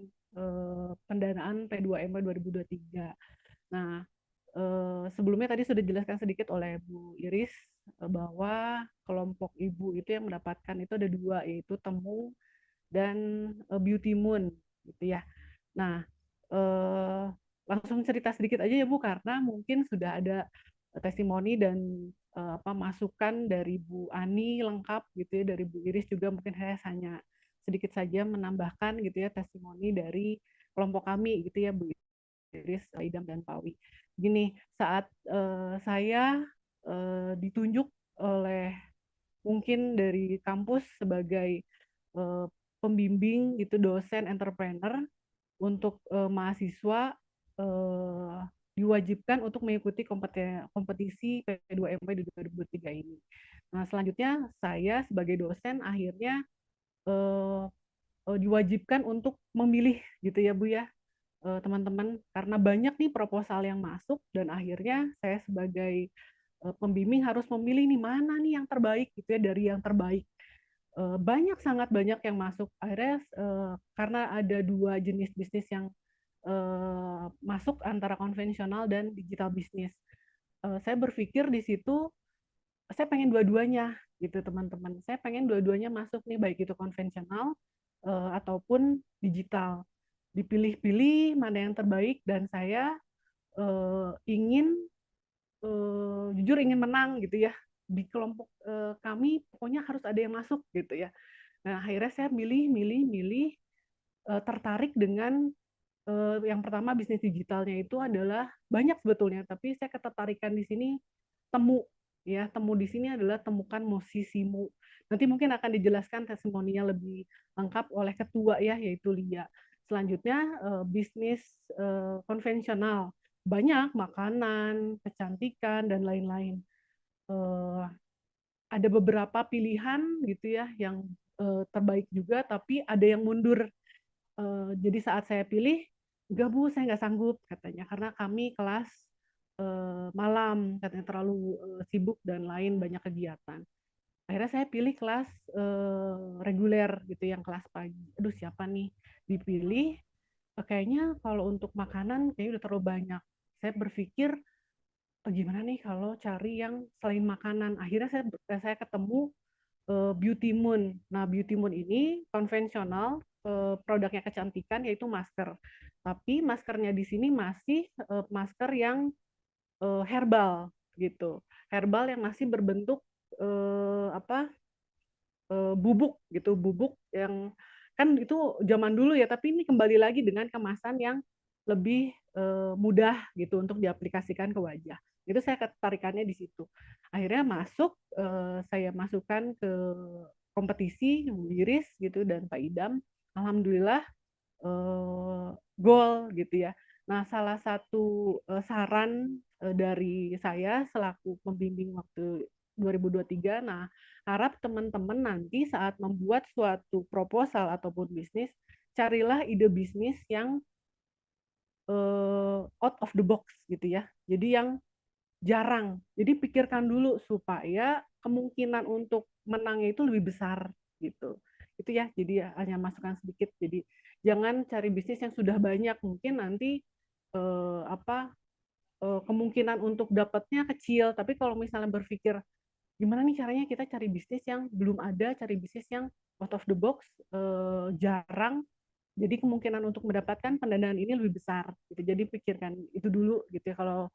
pendanaan P2MW 2023. Nah, sebelumnya tadi sudah dijelaskan sedikit oleh Bu Iris bahwa kelompok ibu itu yang mendapatkan itu ada 2, yaitu Temu dan Beauty Moon gitu ya. Nah, langsung cerita sedikit aja ya Bu, karena mungkin sudah ada testimoni dan masukan dari Bu Ani lengkap gitu ya, dari Bu Iris juga mungkin saya hanya sedikit saja menambahkan gitu ya testimoni dari kelompok kami gitu ya Bu Iris, Idam dan Pawi. Gini, saat saya ditunjuk oleh mungkin dari kampus sebagai pembimbing gitu, dosen entrepreneur untuk mahasiswa diwajibkan untuk mengikuti kompetisi P2MW di 2003 ini. Nah, selanjutnya saya sebagai dosen akhirnya diwajibkan untuk memilih gitu ya Bu ya, teman-teman, karena banyak nih proposal yang masuk dan akhirnya saya sebagai pembimbing harus memilih nih mana nih yang terbaik gitu ya, dari yang terbaik. Sangat banyak yang masuk. Akhirnya karena ada 2 jenis bisnis yang masuk antara konvensional dan digital bisnis. Saya berpikir di situ saya pengen dua-duanya gitu teman-teman. Saya pengen dua-duanya masuk nih, baik itu konvensional ataupun digital. Dipilih-pilih mana yang terbaik dan saya jujur ingin menang gitu ya. Di kelompok kami pokoknya harus ada yang masuk gitu ya. Nah, akhirnya saya milih tertarik dengan yang pertama bisnis digitalnya itu adalah banyak sebetulnya, tapi saya ketertarikan di sini Temu ya. Temu di sini adalah temukan musisimu. Nanti mungkin akan dijelaskan testimoninya lebih lengkap oleh ketua ya, yaitu Lia. Selanjutnya bisnis konvensional, banyak makanan, kecantikan dan lain-lain. Ada beberapa pilihan gitu ya yang terbaik juga, tapi ada yang mundur. Jadi saat saya pilih, enggak Bu, saya nggak sanggup katanya, karena kami kelas malam, katanya terlalu sibuk dan lain banyak kegiatan. Akhirnya saya pilih kelas reguler gitu, yang kelas pagi. Aduh, siapa nih dipilih? Kayaknya kalau untuk makanan kayaknya udah terlalu banyak. Saya berpikir gimana nih kalau cari yang selain makanan. Akhirnya saya ketemu Beauty Moon. Nah, Beauty Moon ini konvensional, produknya kecantikan yaitu masker. Tapi maskernya di sini masih masker yang herbal gitu. Herbal yang masih berbentuk bubuk gitu, bubuk yang kan itu zaman dulu ya, tapi ini kembali lagi dengan kemasan yang lebih mudah gitu untuk diaplikasikan ke wajah. Itu saya ketarikannya di situ. Akhirnya masuk, saya masukkan ke kompetisi Bu Iris gitu dan Pak Idam. Alhamdulillah gol gitu ya. Nah, salah satu saran dari saya selaku pembimbing waktu 2023, nah harap teman-teman nanti saat membuat suatu proposal ataupun bisnis, carilah ide bisnis yang out of the box gitu ya. Jadi yang jarang. Jadi pikirkan dulu supaya kemungkinan untuk menangnya itu lebih besar gitu. Itu ya. Jadi ya, hanya masukan sedikit. Jadi jangan cari bisnis yang sudah banyak. Mungkin nanti kemungkinan untuk dapatnya kecil. Tapi kalau misalnya berpikir gimana nih caranya kita cari bisnis yang belum ada, cari bisnis yang out of the box, jarang. Jadi kemungkinan untuk mendapatkan pendanaan ini lebih besar. Gitu. Jadi pikirkan itu dulu gitu ya. Kalau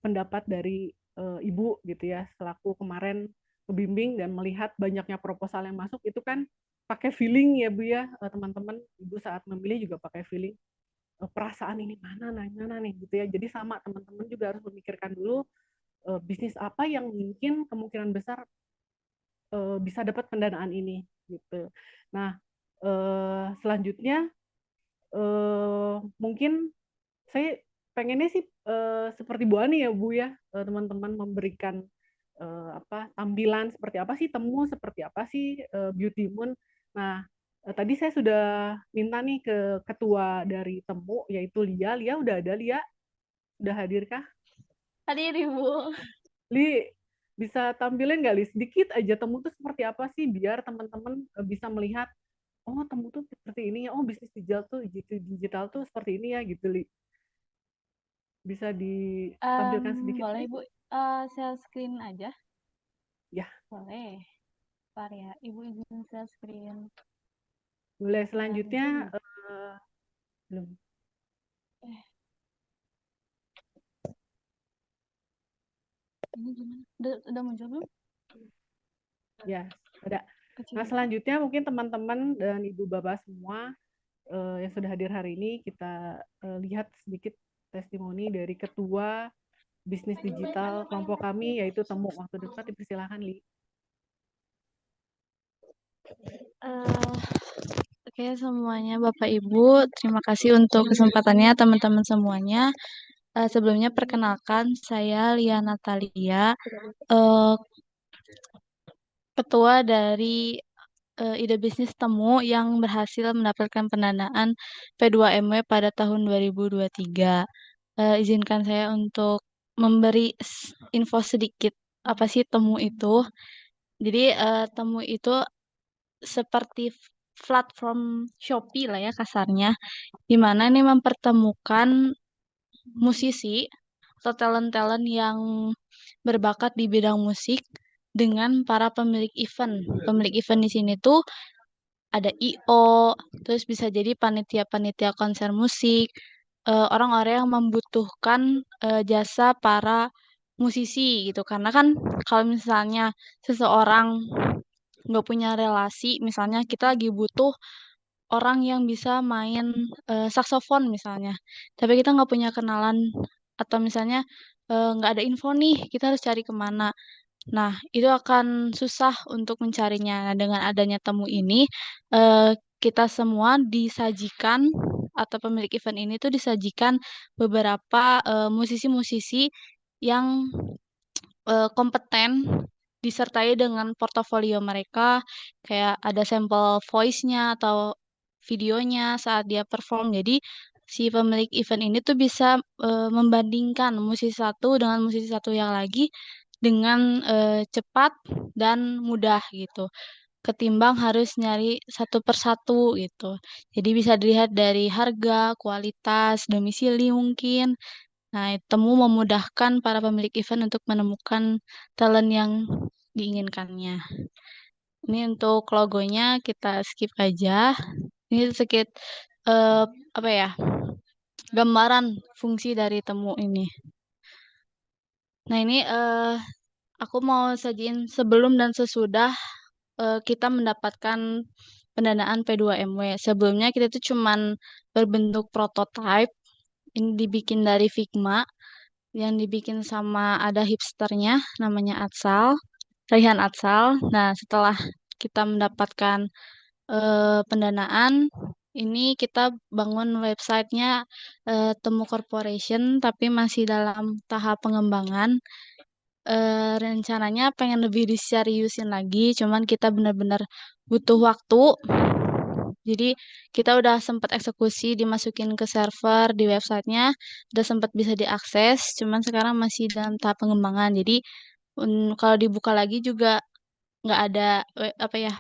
pendapat dari Ibu gitu ya, selaku kemarin pembimbing dan melihat banyaknya proposal yang masuk, itu kan pakai feeling ya Bu ya, teman-teman. Ibu saat memilih juga pakai feeling, perasaan ini mana nih gitu ya. Jadi sama teman-teman juga harus memikirkan dulu bisnis apa yang mungkin kemungkinan besar bisa dapat pendanaan ini gitu. Nah, selanjutnya mungkin saya pengennya sih seperti Bu Ani ya Bu ya, teman-teman memberikan tampilan seperti apa sih Temu, seperti apa sih Beauty Moon. Nah, tadi saya sudah minta nih ke ketua dari Temu yaitu Lia. Lia udah ada, Lia? Udah hadirkah? Hadir Ibu. Li, bisa tampilin nggak Li sedikit aja Temu tuh seperti apa sih biar teman-teman bisa melihat, oh Temu tuh seperti ini ya, oh bisnis digital tuh seperti ini ya gitu Li. Bisa ditampilkan sedikit? Boleh Ibu, share screen aja? Ya. Boleh. Bentar ya, Ibu izin share screen. Boleh, selanjutnya belum. Ini gimana? Udah muncul belum? Ya, ada. Kecil. Nah, selanjutnya mungkin teman-teman dan Ibu Bapak semua yang sudah hadir hari ini, kita lihat sedikit testimoni dari Ketua Bisnis Digital kelompok kami, yaitu Temu. Waktu dekat, dipersilakan, Li. Oke, semuanya Bapak Ibu, terima kasih untuk kesempatannya teman-teman semuanya. Sebelumnya perkenalkan, saya Lia Natalia, ketua dari ide bisnis Temu yang berhasil mendapatkan pendanaan P2MW pada tahun 2023. Izinkan saya untuk memberi info sedikit apa sih Temu itu. Jadi Temu itu seperti platform Shopee lah ya kasarnya, di mana ini mempertemukan musisi atau talent-talent yang berbakat di bidang musik dengan para pemilik event. Pemilik event di sini tuh ada I.O, terus bisa jadi panitia-panitia konser musik, orang-orang yang membutuhkan jasa para musisi gitu. Karena kan kalau misalnya seseorang nggak punya relasi, misalnya kita lagi butuh orang yang bisa main saksofon misalnya, tapi kita nggak punya kenalan atau misalnya nggak ada info nih, kita harus cari kemana. Nah, itu akan susah untuk mencarinya. Nah, dengan adanya Temu ini, kita semua disajikan atau pemilik event ini tuh disajikan beberapa musisi-musisi yang kompeten disertai dengan portofolio mereka, kayak ada sampel voice-nya atau videonya saat dia perform. Jadi si pemilik event ini tuh bisa membandingkan musisi satu dengan musisi satu yang lagi dengan cepat dan mudah gitu. Ketimbang harus nyari satu persatu gitu. Jadi bisa dilihat dari harga, kualitas, domisili mungkin. Nah, Temu memudahkan para pemilik event untuk menemukan talent yang diinginkannya. Ini untuk logonya kita skip aja. Ini sedikit apa ya, gambaran fungsi dari Temu ini. Nah, ini aku mau sajiin sebelum dan sesudah kita mendapatkan pendanaan P2MW. Sebelumnya kita itu cuman berbentuk prototype, ini dibikin dari Figma. yang dibikin sama ada hipsternya namanya Atsal, Raihan Atsal. Nah, setelah kita mendapatkan pendanaan, ini kita bangun websitenya Temu Corporation, tapi masih dalam tahap pengembangan. Rencananya pengen lebih diseriusin lagi, cuman kita benar-benar butuh waktu. Jadi kita udah sempat eksekusi dimasukin ke server di websitenya, udah sempat bisa diakses, cuman sekarang masih dalam tahap pengembangan. Jadi kalau dibuka lagi juga nggak ada apa ya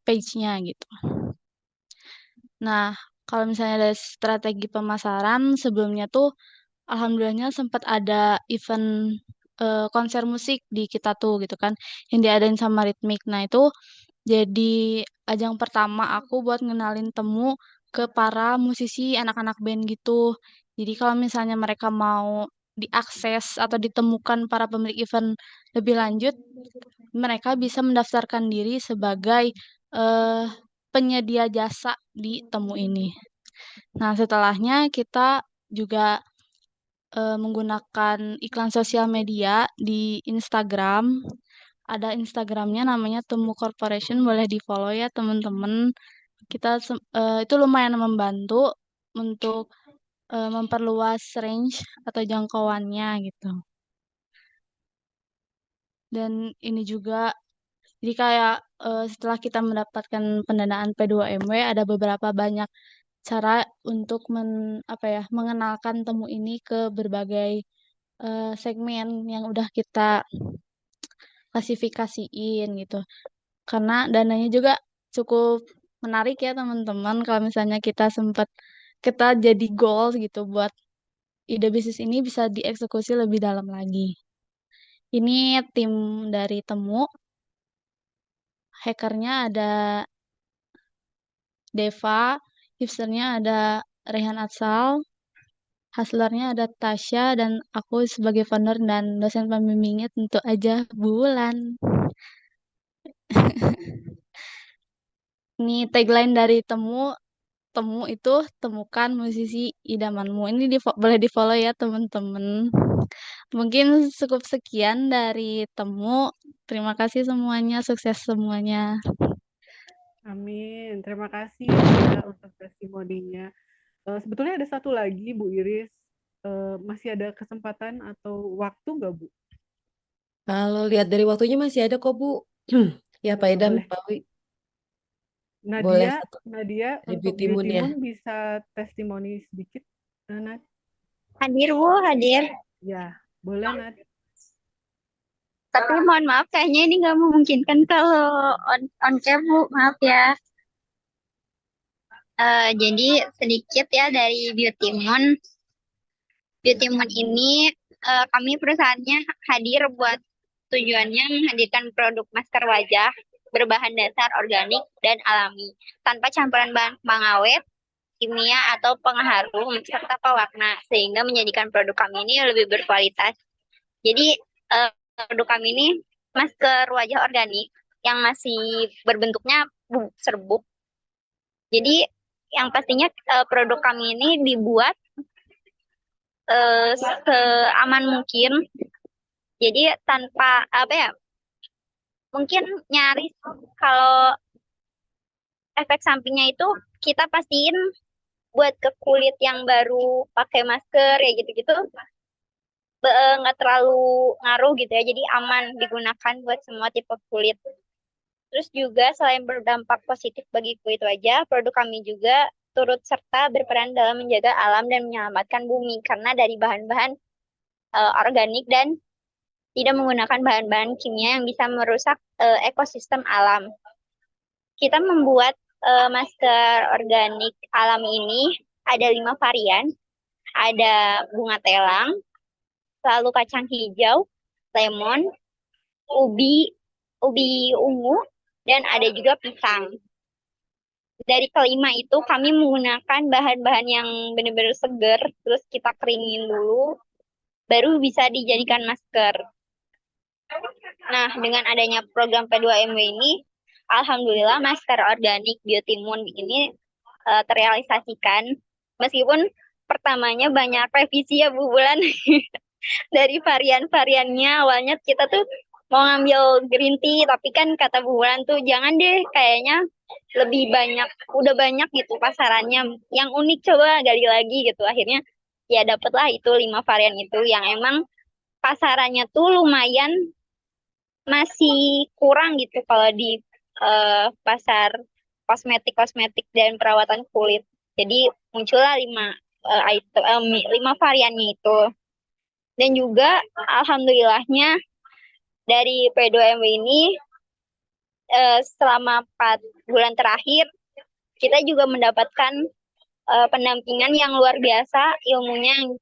page-nya gitu. Nah, kalau misalnya dari strategi pemasaran sebelumnya tuh alhamdulillahnya sempat ada event konser musik di kita tuh gitu kan yang diadain sama Ritmik. Nah, itu jadi ajang pertama aku buat ngenalin Temu ke para musisi anak-anak band gitu. Jadi kalau misalnya mereka mau diakses atau ditemukan para pemilik event lebih lanjut, mereka bisa mendaftarkan diri sebagai eh, penyedia jasa di Temu ini. Nah, setelahnya kita juga menggunakan iklan sosial media di Instagram. Ada Instagramnya namanya Temu Corporation, boleh di-follow ya teman-teman. Kita itu lumayan membantu untuk memperluas range atau jangkauannya gitu. Dan ini juga jadi kayak setelah kita mendapatkan pendanaan P2MW ada beberapa banyak cara untuk mengenalkan Temu ini ke berbagai segmen yang udah kita klasifikasiin gitu. Karena dananya juga cukup menarik ya teman-teman kalau misalnya kita jadi goals gitu buat ide bisnis ini bisa dieksekusi lebih dalam lagi. Ini tim dari Temu, hackernya ada Deva, hipsternya ada Rehan Atsal, hustlernya ada Tasya, dan aku sebagai founder dan dosen pembimbingnya tentu aja Bulan. Ini tagline dari Temu itu temukan musisi idamanmu. Ini boleh di-follow ya teman-teman. Mungkin cukup sekian dari Temu. Terima kasih semuanya, sukses semuanya. Amin. Terima kasih ya untuk testimoninya. Sebetulnya ada satu lagi, Bu Iris. Masih ada kesempatan atau waktu nggak, Bu? Kalau lihat dari waktunya masih ada kok, Bu. Ya, Pak Idam, Boleh. Pak Wi. Boleh satu Nadia dari untuk Bitimun ya. Bitimun bisa testimoni sedikit, Nat? Hadir, Bu, hadir. Ya, boleh, Nat. Tapi mohon maaf, kayaknya ini nggak memungkinkan kalau on cam, Bu. Maaf ya. Jadi sedikit ya dari Beautymon. Beautymon ini kami perusahaannya hadir buat tujuannya menghadirkan produk masker wajah berbahan dasar organik dan alami tanpa campuran bahan pengawet, kimia atau pengharum serta pewarna sehingga menjadikan produk kami ini lebih berkualitas. Jadi produk kami ini masker wajah organik yang masih berbentuknya serbuk. Jadi yang pastinya produk kami ini dibuat seaman mungkin. Jadi tanpa mungkin nyaris kalau efek sampingnya itu kita pastiin buat ke kulit yang baru pakai masker ya gitu-gitu nggak terlalu ngaruh gitu ya, jadi aman digunakan buat semua tipe kulit. Terus juga selain berdampak positif bagi kulit wajah, produk kami juga turut serta berperan dalam menjaga alam dan menyelamatkan bumi karena dari bahan-bahan organik dan tidak menggunakan bahan-bahan kimia yang bisa merusak ekosistem alam. Kita membuat masker organik alami ini ada 5 varian. Ada bunga telang, lalu kacang hijau, lemon, ubi ungu, dan ada juga pisang. Dari kelima itu kami menggunakan bahan-bahan yang benar-benar segar, terus kita keringin dulu, baru bisa dijadikan masker. Nah, dengan adanya program P2MW ini, alhamdulillah masker organik Beautymon ini terrealisasikan. Meskipun pertamanya banyak revisi ya Bu Bulan. dari varian-variannya. Awalnya kita tuh mau ngambil green tea, tapi kan kata Bu Wulan tuh jangan deh, kayaknya lebih banyak, udah banyak gitu pasarannya. Yang unik coba gali lagi gitu. Akhirnya ya dapatlah itu 5 varian itu yang emang pasarannya tuh lumayan masih kurang gitu kalau di pasar kosmetik dan perawatan kulit. Jadi muncullah 5 variannya itu. Dan juga alhamdulillahnya dari P2MW ini selama 4 bulan terakhir kita juga mendapatkan pendampingan yang luar biasa, ilmunya yang